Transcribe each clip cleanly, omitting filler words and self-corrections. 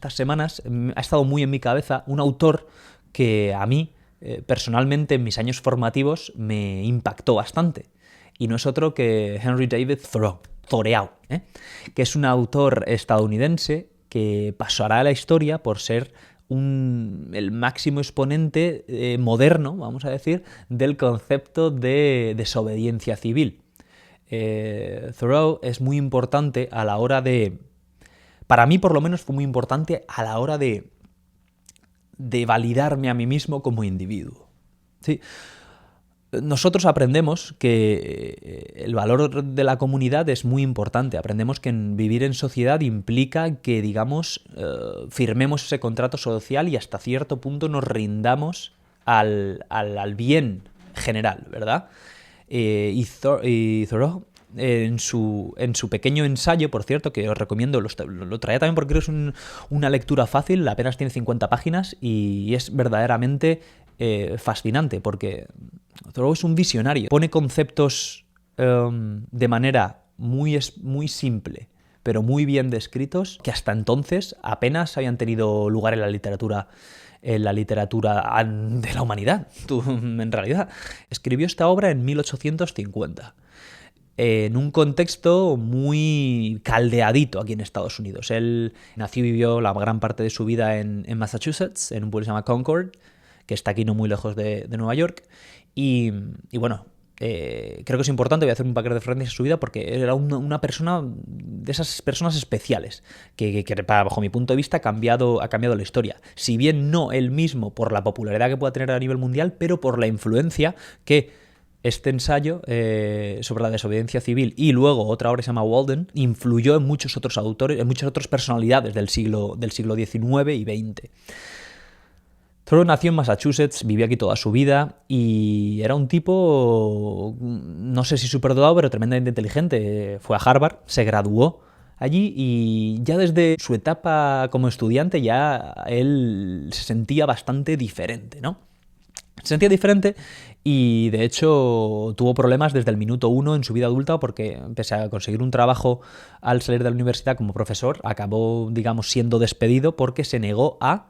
estas semanas ha estado muy en mi cabeza un autor que a mí, personalmente, en mis años formativos, me impactó bastante. Y no es otro que Henry David Thoreau, que es un autor estadounidense que pasará a la historia por ser el máximo exponente moderno, vamos a decir, del concepto de desobediencia civil. Thoreau es muy importante a la hora de... Para mí, por lo menos, fue muy importante a la hora de validarme a mí mismo como individuo. ¿Sí? Nosotros aprendemos que el valor de la comunidad es muy importante. Aprendemos que vivir en sociedad implica que, digamos, firmemos ese contrato social y hasta cierto punto nos rindamos al bien general, ¿verdad? Y Thoreau, en su pequeño ensayo, por cierto, que os recomiendo, lo traía también porque creo que es una lectura fácil, apenas tiene 50 páginas y es verdaderamente fascinante porque Thoreau es un visionario. Pone conceptos de manera muy simple, pero muy bien descritos, que hasta entonces apenas habían tenido lugar en la literatura de la humanidad, en realidad. Escribió esta obra en 1850. En un contexto muy caldeadito aquí en Estados Unidos. Él nació y vivió la gran parte de su vida en Massachusetts, en un pueblo que se llama Concord, que está aquí no muy lejos de Nueva York. Y bueno, creo que es importante, voy a hacer un paquete de referencias a su vida porque era una persona de esas personas especiales que bajo mi punto de vista ha cambiado la historia. Si bien no él mismo por la popularidad que pueda tener a nivel mundial, pero por la influencia que este ensayo sobre la desobediencia civil y luego otra obra que se llama Walden influyó en muchos otros autores, en muchas otras personalidades del siglo XIX y XX. Thoreau nació en Massachusetts, vivió aquí toda su vida y era un tipo, no sé si superdotado, pero tremendamente inteligente. Fue a Harvard, se graduó allí y ya desde su etapa como estudiante ya él se sentía bastante diferente, ¿no? Se sentía diferente y de hecho tuvo problemas desde el minuto uno en su vida adulta porque pese a conseguir un trabajo al salir de la universidad como profesor, acabó, digamos, siendo despedido porque se negó a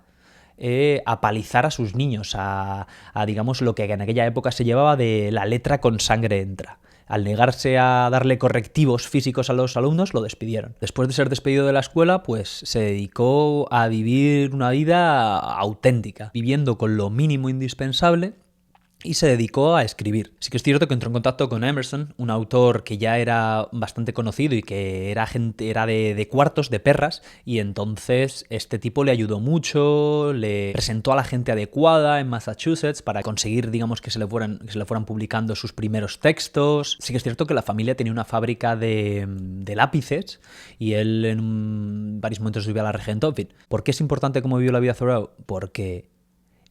palizar a sus niños, a digamos lo que en aquella época se llevaba de la letra con sangre entra. Al negarse a darle correctivos físicos a los alumnos, lo despidieron. Después de ser despedido de la escuela, pues se dedicó a vivir una vida auténtica, viviendo con lo mínimo indispensable, y se dedicó a escribir. Sí que es cierto que entró en contacto con Emerson, un autor que ya era bastante conocido y que era de cuartos, de perras, y entonces este tipo le ayudó mucho, le presentó a la gente adecuada en Massachusetts para conseguir, digamos, que se le fueran publicando sus primeros textos. Sí que es cierto que la familia tenía una fábrica de lápices y él en varios momentos vivía la regentó. En fin, ¿por qué es importante cómo vivió la vida Thoreau? Porque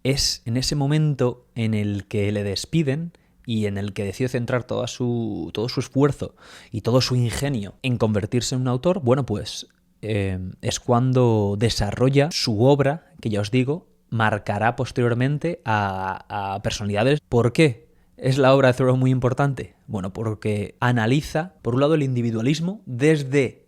es en ese momento en el que le despiden y en el que decide centrar todo su esfuerzo y todo su ingenio en convertirse en un autor, bueno, pues es cuando desarrolla su obra, que ya os digo, marcará posteriormente a personalidades. ¿Por qué es la obra de Thoreau muy importante? Bueno, porque analiza, por un lado, el individualismo desde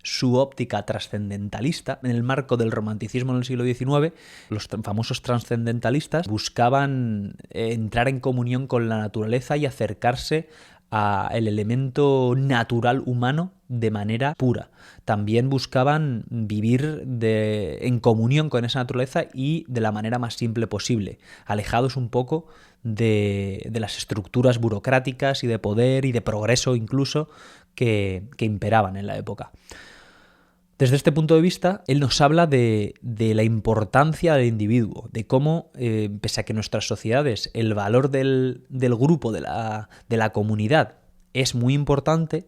su óptica trascendentalista. En el marco del romanticismo en el siglo XIX, los famosos trascendentalistas buscaban entrar en comunión con la naturaleza y acercarse al elemento natural humano de manera pura. También buscaban vivir en comunión con esa naturaleza y de la manera más simple posible, alejados un poco de las estructuras burocráticas y de poder y de progreso incluso que imperaban en la época. Desde este punto de vista, él nos habla de la importancia del individuo, de cómo, pese a que en nuestras sociedades el valor del grupo, de la comunidad, es muy importante,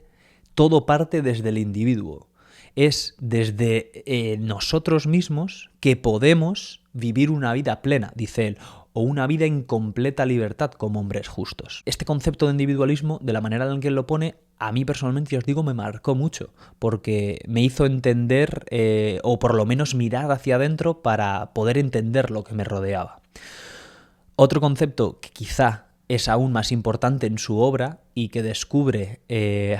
todo parte desde el individuo. Es desde nosotros mismos que podemos vivir una vida plena, dice él, o una vida en completa libertad como hombres justos. Este concepto de individualismo, de la manera en que él lo pone, a mí personalmente, ya os digo, me marcó mucho, porque me hizo entender, o por lo menos mirar hacia adentro para poder entender lo que me rodeaba. Otro concepto que quizá es aún más importante en su obra y que descubre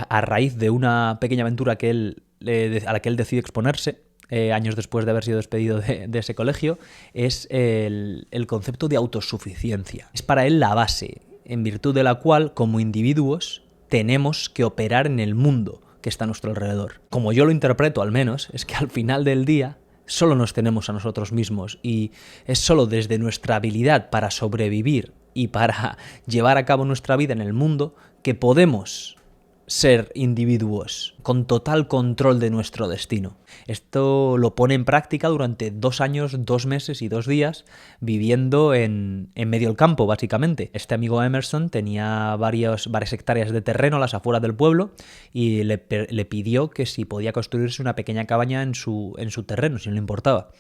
a raíz de una pequeña aventura a la que él decide exponerse, años después de haber sido despedido de ese colegio, es el concepto de autosuficiencia. Es para él la base, en virtud de la cual, como individuos, tenemos que operar en el mundo que está a nuestro alrededor. Como yo lo interpreto, al menos, es que al final del día solo nos tenemos a nosotros mismos y es solo desde nuestra habilidad para sobrevivir y para llevar a cabo nuestra vida en el mundo que podemos ser individuos con total control de nuestro destino. Esto lo pone en práctica durante 2 años, 2 meses y 2 días viviendo en medio del campo, básicamente. Este amigo Emerson tenía varias hectáreas de terreno a las afueras del pueblo y le pidió que si podía construirse una pequeña cabaña en su terreno, si no le importaba.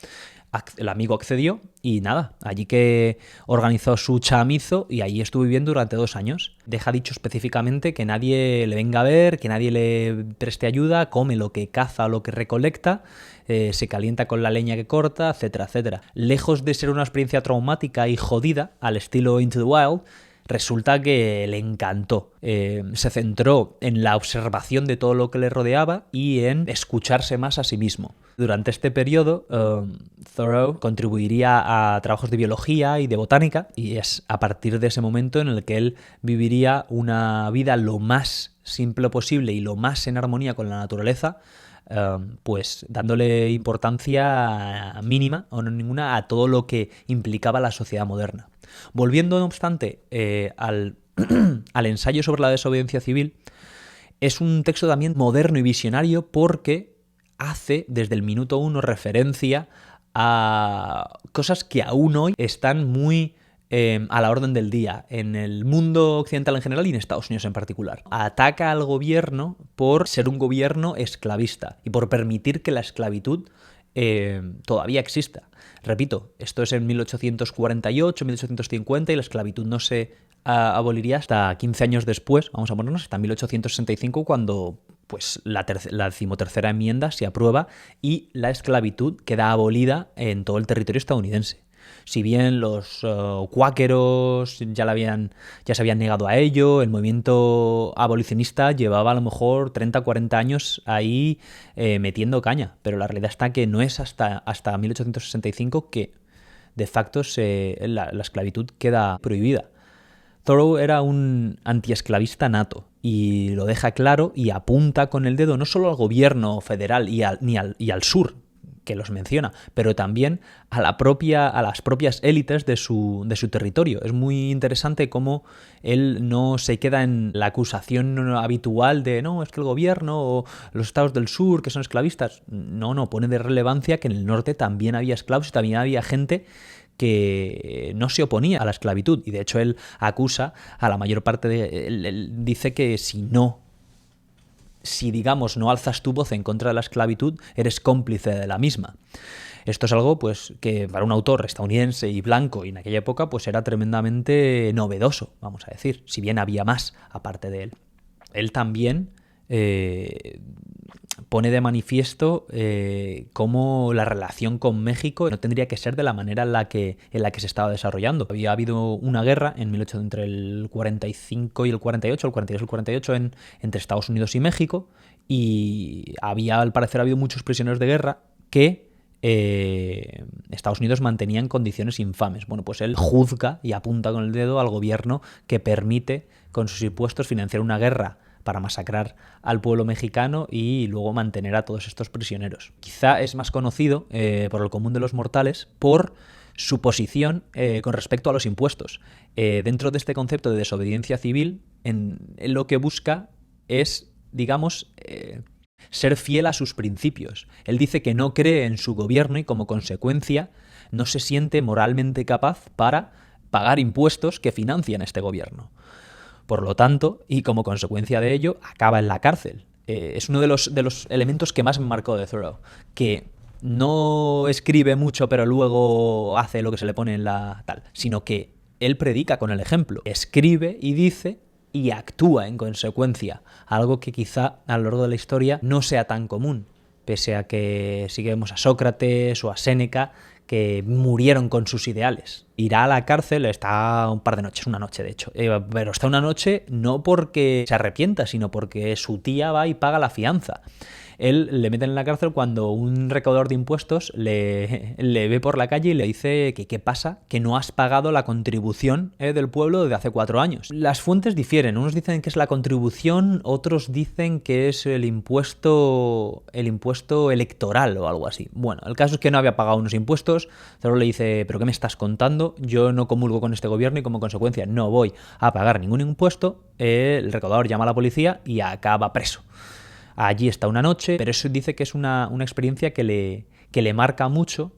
El amigo accedió y nada, allí que organizó su chamizo y allí estuvo viviendo durante 2 años. Deja dicho específicamente que nadie le venga a ver, que nadie le preste ayuda, come lo que caza o lo que recolecta, se calienta con la leña que corta, etcétera, etcétera. Lejos de ser una experiencia traumática y jodida, al estilo Into the Wild, resulta que le encantó. Se centró en la observación de todo lo que le rodeaba y en escucharse más a sí mismo. Durante este periodo, Thoreau contribuiría a trabajos de biología y de botánica, y es a partir de ese momento en el que él viviría una vida lo más simple posible y lo más en armonía con la naturaleza, pues dándole importancia mínima o no ninguna a todo lo que implicaba la sociedad moderna. Volviendo, no obstante, al ensayo sobre la desobediencia civil, es un texto también moderno y visionario porque hace desde el minuto 1 referencia a cosas que aún hoy están muy a la orden del día en el mundo occidental en general y en Estados Unidos en particular. Ataca al gobierno por ser un gobierno esclavista y por permitir que la esclavitud todavía exista. Repito, esto es en 1848, 1850 y la esclavitud no se aboliría hasta 15 años después, vamos a ponernos, hasta 1865 cuando pues la 13ª enmienda se aprueba y la esclavitud queda abolida en todo el territorio estadounidense. Si bien los cuáqueros ya se habían negado a ello, el movimiento abolicionista llevaba a lo mejor 30 o 40 años ahí metiendo caña, pero la realidad está que no es hasta 1865 que de facto la esclavitud queda prohibida. Thoreau era un antiesclavista nato y lo deja claro y apunta con el dedo no solo al gobierno federal y al sur, que los menciona, pero también a las propias élites de su territorio. Es muy interesante cómo él no se queda en la acusación habitual de no, es que el gobierno o los estados del sur que son esclavistas. No, pone de relevancia que en el norte también había esclavos y también había gente que no se oponía a la esclavitud. Y de hecho él acusa a la mayor parte él dice que si digamos no alzas tu voz en contra de la esclavitud, eres cómplice de la misma. Esto es algo pues que para un autor estadounidense y blanco y en aquella época pues era tremendamente novedoso, vamos a decir, si bien había más aparte de él. Él también pone de manifiesto cómo la relación con México no tendría que ser de la manera en la que se estaba desarrollando. Había habido una guerra entre el 45 y el 48, el 42 y el 48 entre Estados Unidos y México, y al parecer habido muchos prisioneros de guerra que Estados Unidos mantenía en condiciones infames. Bueno, pues él juzga y apunta con el dedo al gobierno que permite con sus impuestos financiar una guerra para masacrar al pueblo mexicano y luego mantener a todos estos prisioneros. Quizá es más conocido por el común de los mortales por su posición con respecto a los impuestos. Dentro de este concepto de desobediencia civil, él lo que busca es, digamos, ser fiel a sus principios. Él dice que no cree en su gobierno y como consecuencia no se siente moralmente capaz para pagar impuestos que financian este gobierno. Por lo tanto, y como consecuencia de ello, acaba en la cárcel. Es uno de los elementos que más me marcó de Thoreau, que no escribe mucho pero luego hace lo que se le pone en la tal, sino que él predica con el ejemplo, escribe y dice y actúa en consecuencia, algo que quizá a lo largo de la historia no sea tan común, pese a que seguimos a Sócrates o a Séneca, que murieron con sus ideales. Irá a la cárcel, está un par de noches, una noche de hecho, pero está una noche no porque se arrepienta, sino porque su tía va y paga la fianza. él le meten en la cárcel cuando un recaudador de impuestos le ve por la calle y le dice que qué pasa, que no has pagado la contribución del pueblo desde hace 4 años. Las fuentes difieren, unos dicen que es la contribución, otros dicen que es el impuesto electoral o algo así. Bueno, el caso es que no había pagado unos impuestos, solo le dice, ¿pero qué me estás contando? Yo no comulgo con este gobierno y como consecuencia no voy a pagar ningún impuesto. El recaudador llama a la policía y acaba preso. Allí está una noche, pero eso dice que es una experiencia que le marca mucho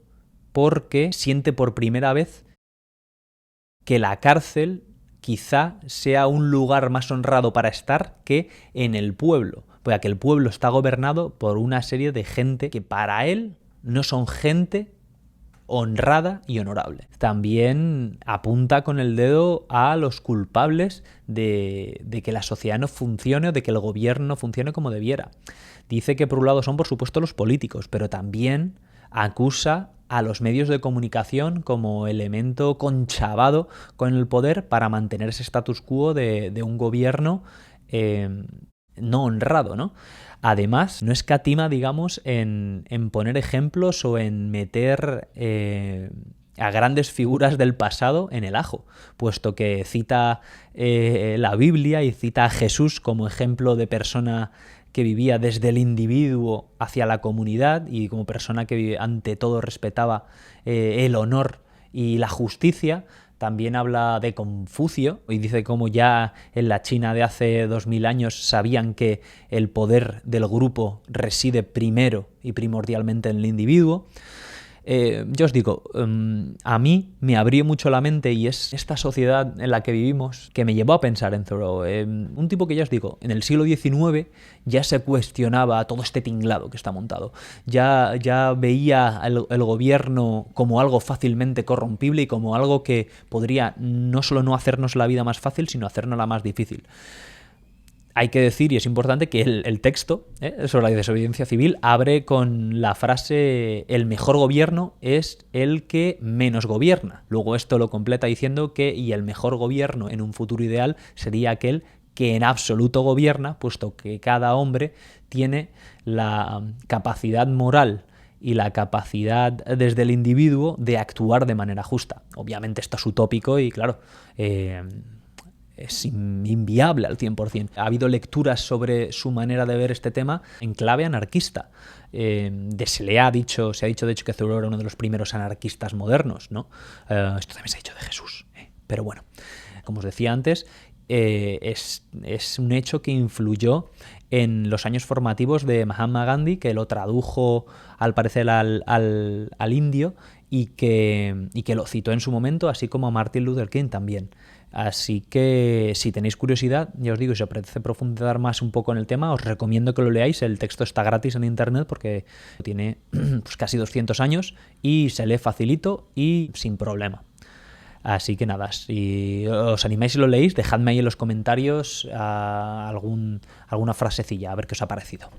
porque siente por primera vez que la cárcel quizá sea un lugar más honrado para estar que en el pueblo, porque el pueblo está gobernado por una serie de gente que para él no son gente honrada y honorable. También apunta con el dedo a los culpables de que la sociedad no funcione o de que el gobierno no funcione como debiera. Dice que por un lado son por supuesto los políticos, pero también acusa a los medios de comunicación como elemento conchavado con el poder para mantener ese status quo de un gobierno no honrado, ¿no? Además, no escatima, digamos, en poner ejemplos o en meter a grandes figuras del pasado en el ajo, puesto que cita la Biblia y cita a Jesús como ejemplo de persona que vivía desde el individuo hacia la comunidad y como persona que ante todo respetaba el honor y la justicia. También habla de Confucio y dice cómo ya en la China de hace 2000 años sabían que el poder del grupo reside primero y primordialmente en el individuo. Yo os digo, a mí me abrió mucho la mente y es esta sociedad en la que vivimos que me llevó a pensar en Thoreau. Un tipo que ya os digo, en el siglo XIX ya se cuestionaba todo este tinglado que está montado. Ya veía el gobierno como algo fácilmente corrompible y como algo que podría no solo no hacernos la vida más fácil, sino hacernosla más difícil. Hay que decir, y es importante, que el texto sobre la desobediencia civil abre con la frase «el mejor gobierno es el que menos gobierna». Luego esto lo completa diciendo que y el mejor gobierno en un futuro ideal sería aquel que en absoluto gobierna, puesto que cada hombre tiene la capacidad moral y la capacidad desde el individuo de actuar de manera justa. Obviamente esto es utópico y claro... es inviable al 100%. Ha habido lecturas sobre su manera de ver este tema en clave anarquista. Se ha dicho de hecho que Thoreau era uno de los primeros anarquistas modernos, ¿no? Esto también se ha dicho de Jesús. Pero bueno, como os decía antes, es un hecho que influyó en los años formativos de Mahatma Gandhi, que lo tradujo al parecer al indio y que lo citó en su momento, así como a Martin Luther King también. Así que si tenéis curiosidad, ya os digo, si os apetece profundizar más un poco en el tema, os recomiendo que lo leáis. El texto está gratis en internet porque tiene pues, casi 200 años y se lee facilito y sin problema. Así que nada, si os animáis y lo leéis, dejadme ahí en los comentarios alguna frasecilla, a ver qué os ha parecido.